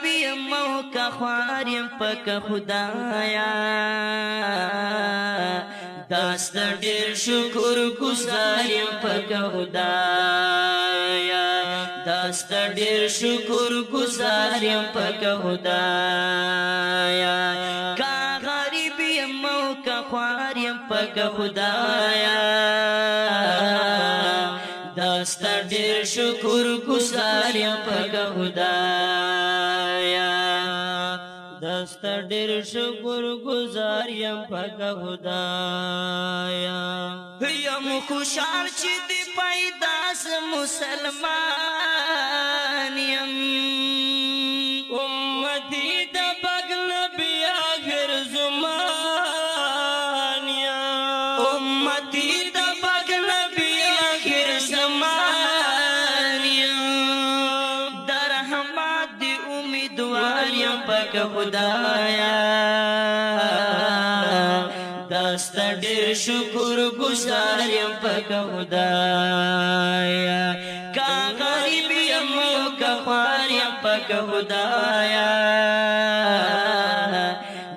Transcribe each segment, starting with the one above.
یم او که خوار یم پک خدایا داست ډیر شکر گزار یم پک خدایا داست ډیر شکر گزار یم پک خدایا کا غریب یم او که خوار یم پک خدایا داست ډیر شکر گزار یم پک خدایا دست ډیر شکر گزار یم پک خدایا یم خوشحال چې دی پیدا س مسلمان یم امتی د پاک نبی آخر زمان یم امتی د پاک نبی آخر زمان یم در رحمت دی امیدوار یم پک خدایا داست ډیر شکر گزار یم پک خدایا کا غریب یم او که خوار یم پک خدایا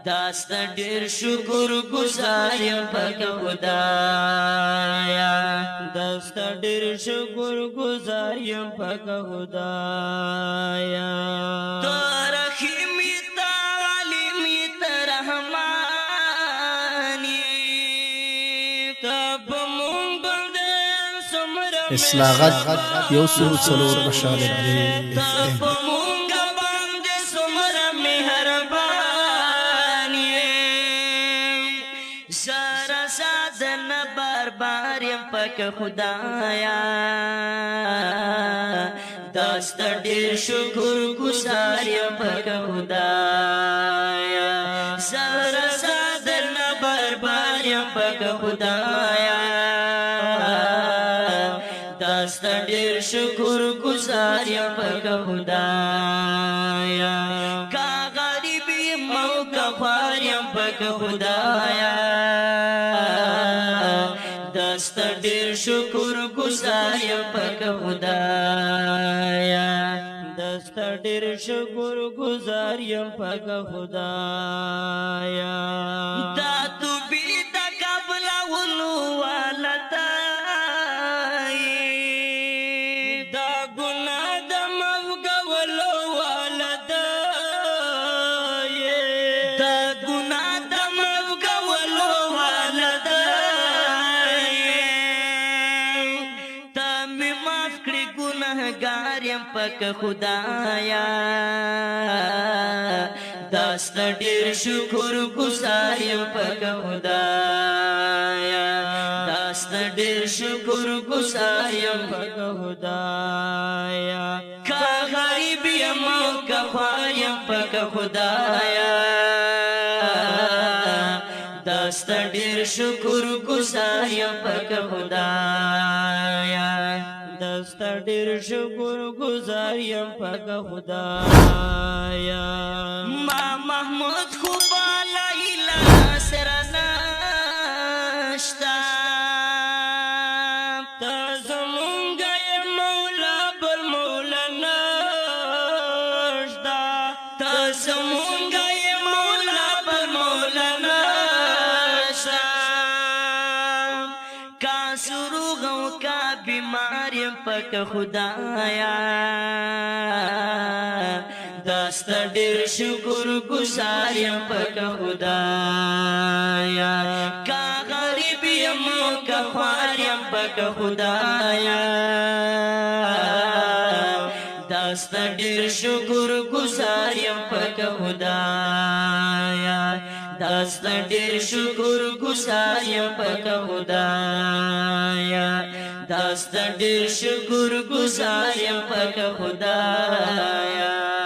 داست ډیر شکر گزار یم پک خدایا داست ډیر شکر گزار یم پک خدایا اصلاغات یو سل څلور اشاریه درې سارا سادن بار بار یم پک خدایا داست ډیر شکر گزار یم پک خدایا سارا سادن بار بار یم پک خدایا داست ډیر شکر گزار یم پک خدایا کا غریب یم او که خوار یم پک خدایا داست ډیر شکر گزار یم پک خدایا داست ډیر شکر گزار یم پک خدایا دا تو بی دا قبل ولو والتا پک خدایا داست ډیر شکر گزار یم پک خدایا داست ډیر شکر گزار یم پک خدایا کا غریب یم او که خوار یم پک خدایا داست ډیر شکر گزار یم پک خدایا داست ډیر شکر گزار یم پک خدایا ما محمود خوبا لیلا سرنا شتا تا زمونگا مولا بل مولا نشتا تا زمونگا مولا بل مولا نشتا کا سروغ و کا بیمار یم پک خدایا داست ډیر شکر گزار یم پک خدایا کا غریب یم او که خوار یم پک خدایا داست ډیر شکر گزار یم پک خدایا داست ډیر شکر گزار یم پک خدایا داست ډیر شکر گزار یم پک خدایا